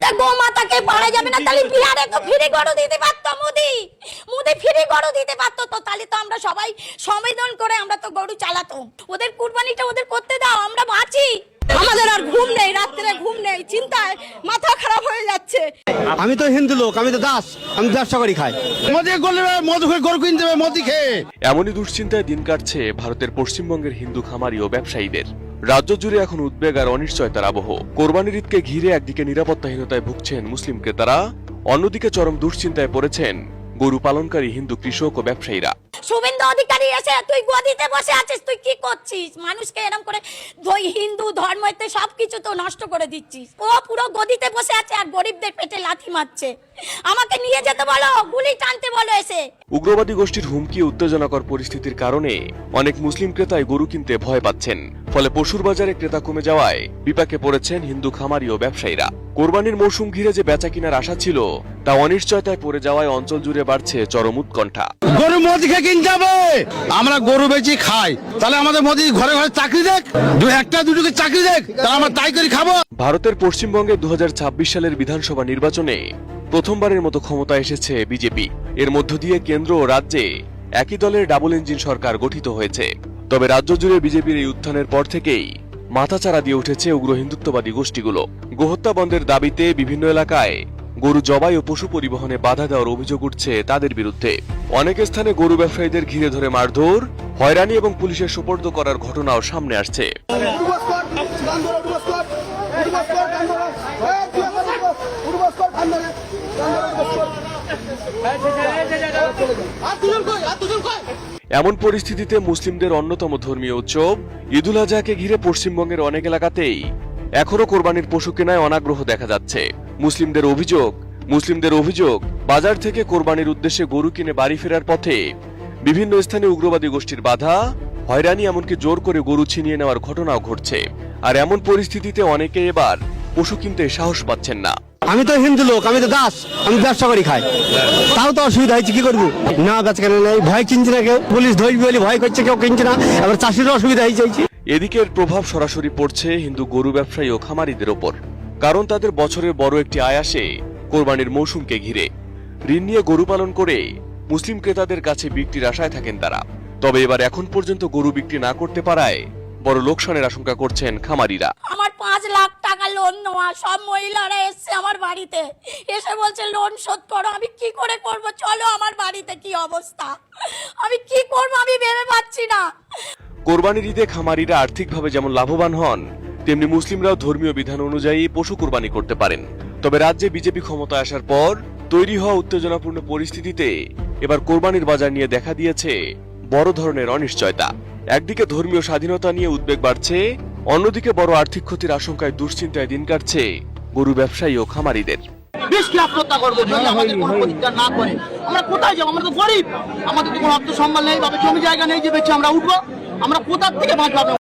একটা গোমাতাকে পারা যাবে না, তাহলে বিহারে তো ফ্রি গরু দিতে পারতো মোদি ফ্রি গরু দিতে পারতো, তো তাহলে তো আমরা সবাই সংবেদন করে আমরা তো গরু চালাতো। ওদের কুরবানিটা ওদের করতে দাও, আমরা বাঁচি। আমাদের আর ঘুম নেই, রাত্রে ঘুম নেই, চিন্তায় মাথা খারাপ হয়ে যাচ্ছে। আমি তো হিন্দু লোক, আমি তো দাস, আমি ব্যবসা করি খাই। মোদি করলে মদ খেয়ে গরু কিনতে হবে, মোদি খেয়ে। এমনই দুশ্চিন্তায় দিন কাটছে ভারতের পশ্চিমবঙ্গের হিন্দু খামারি ও ব্যবসায়ীদের। রাজ্য জুড়ে এখন উদ্বেগ আর অনিশ্চয়তার আবহ। কোরবানির ঈদকে ঘিরে একদিকে নিরাপত্তাহীনতায় ভুগছেন মুসলিম ক্রেতারা, অন্যদিকে চরম দুশ্চিন্তায় পড়েছেন গরু পালনকারী হিন্দু কৃষক ও ব্যবসায়ীরা। শুভেন্দু অধিকারী এসে তুই গদিতে বসে আছিস, তুই কি করছিস? মানুষকে এরকম করে হিন্দু ধর্মতে সবকিছু তো নষ্ট করে দিচ্ছিস। ও পুরো গদিতে বসে আছে আর গরিবদের পেটে লাথি মারছে। আমাকে নিয়ে যেতে বলো, গুলি টানতে বলো এসে। উগ্রবাদী গোষ্ঠীর হুমকি উত্তেজনাকর পরিস্থিতির কারণে অনেক মুসলিম ক্রেতাই গরু কিনতে ভয় পাচ্ছেন। ফলে পশুর বাজারে ক্রেতা কমে যাওয়ায় বিপাকে পড়েছেন হিন্দু খামারি ও ব্যবসায়ীরা। কোরবানির মৌসুম ঘিরে যে বেচা কিনার আশা ছিল তা অনিশ্চয়তায় পড়ে যাওয়ায় অঞ্চল জুড়ে বাড়ছে চরম উৎকণ্ঠা। গরু মোদি খেয়ে কিনতে হবে, আমরা গরু বেচি খাই, তাহলে আমাদের মোদি ঘরে ঘরে চাকরি দেখ, একটা দুটোকে চাকরি দেখ, তাহলে আমরা তাই করে খাবো। ভারতের পশ্চিমবঙ্গে 2026 সালের বিধানসভা নির্বাচনে প্রথমবারের মতো ক্ষমতায় এসেছে বিজেপি। এর মধ্য দিয়ে কেন্দ্র ও রাজ্যে একই দলের ডাবল ইঞ্জিন সরকার গঠিত হয়েছে। তবে রাজ্য জুড়ে বিজেপির এই উত্থানের পর থেকেই মাথাচাড়া দিয়ে উঠেছে উগ্র হিন্দুত্ববাদী গোষ্ঠীগুলো। গোহত্যা বন্ধের দাবিতে বিভিন্ন এলাকায় গরু জবাই ও পশু পরিবহনে বাধা দেওয়ার অভিযোগ উঠছে তাদের বিরুদ্ধে। অনেক স্থানে গরু ব্যবসায়ীদের ঘিরে ধরে মারধর, হয়রানি এবং পুলিশের সোপর্দ করার ঘটনাও সামনে আসছে। এমন পরিস্থিতিতে মুসলিমদের অন্যতম ধর্মীয় উৎসব ঈদুল আজহাকে ঘিরে পশ্চিমবঙ্গের অনেক এলাকাতেই এখনো কোরবানির পশু কেনায় অনাগ্রহ দেখা যাচ্ছে। মুসলিমদের অভিযোগ বাজার থেকে কোরবানির উদ্দেশ্যে গরু কিনে বাড়ি ফেরার পথে বিভিন্ন স্থানে উগ্রবাদী গোষ্ঠীর বাধা, হয়রানি, এমনকি জোর করে গরু ছিনিয়ে নেওয়ার ঘটনাও ঘটছে। আর এমন পরিস্থিতিতে অনেকে এবার পশু কিনতে সাহস পাচ্ছেন না। আমি তো হিন্দু লোক, আমি তো দাস, আমি ব্যবসা করি খাই, তাও তো অসুবিধা হয়েছে, কি করবো? না বেচা কেনা নেই, ভয় কিনছে না কেউ, পুলিশ ধরবি বলে ভয় করছে, কেউ কিনছে না, আবার চাষিরও অসুবিধা হয়েছে। এদিকের প্রভাব সরাসরি পড়ছে হিন্দু গরু ব্যবসায়ী ও খামারিদের ওপর, কারণ তাদের বছরের বড় একটি আয় আসে কোরবানির মৌসুমকে ঘিরে। ঋণ নিয়ে গরু পালন করে মুসলিম ক্রেতাদের কাছে বিক্রির আশায় থাকেন তারা। তবে এবার এখন পর্যন্ত গরু বিক্রি না করতে পারায় বড় লোকসানের আশঙ্কা করছেন খামারিরা। আমার 5 লাখ টাকা লোন নেওয়া, সব মহিলারা এসছে আমার বাড়িতে, এসে বলছে লোন শোধ করো। আমি কি করে করব? চলো আমার বাড়িতে কি অবস্থা, আমি কি করব আমি ভেবে পাচ্ছি না। কোরবানির ঈদে খামারিরা আর্থিকভাবে যেমন লাভবান হন, তেমনি মুসলিমরাও ধর্মীয় বিধান অনুযায়ী পশু কোরবানি করতে পারেন। তবে রাজ্যে বিজেপি ক্ষমতায় আসার পর তৈরি হওয়া উত্তেজনাপূর্ণ পরিস্থিতিতে এবার কোরবানির বাজার নিয়ে দেখা দিয়েছে বড় ধরনের অনিশ্চয়তা। একদিকে ধর্মীয় স্বাধীনতা নিয়ে উদ্বেগ বাড়ছে, অন্যদিকে বড় আর্থিক ক্ষতির আশঙ্কায় দুশ্চিন্তায় দিন কাটছে গরু ব্যবসায়ী ও খামারিদের। আমরা কোথায় যাবো? আমরা তো গরিব, আমাদের তো কোনো অর্থ সম্মান নেই, জমি জায়গা নেই যে বেঁচে আমরা উঠবো। আমরা কোথা থেকে বাঁচবো?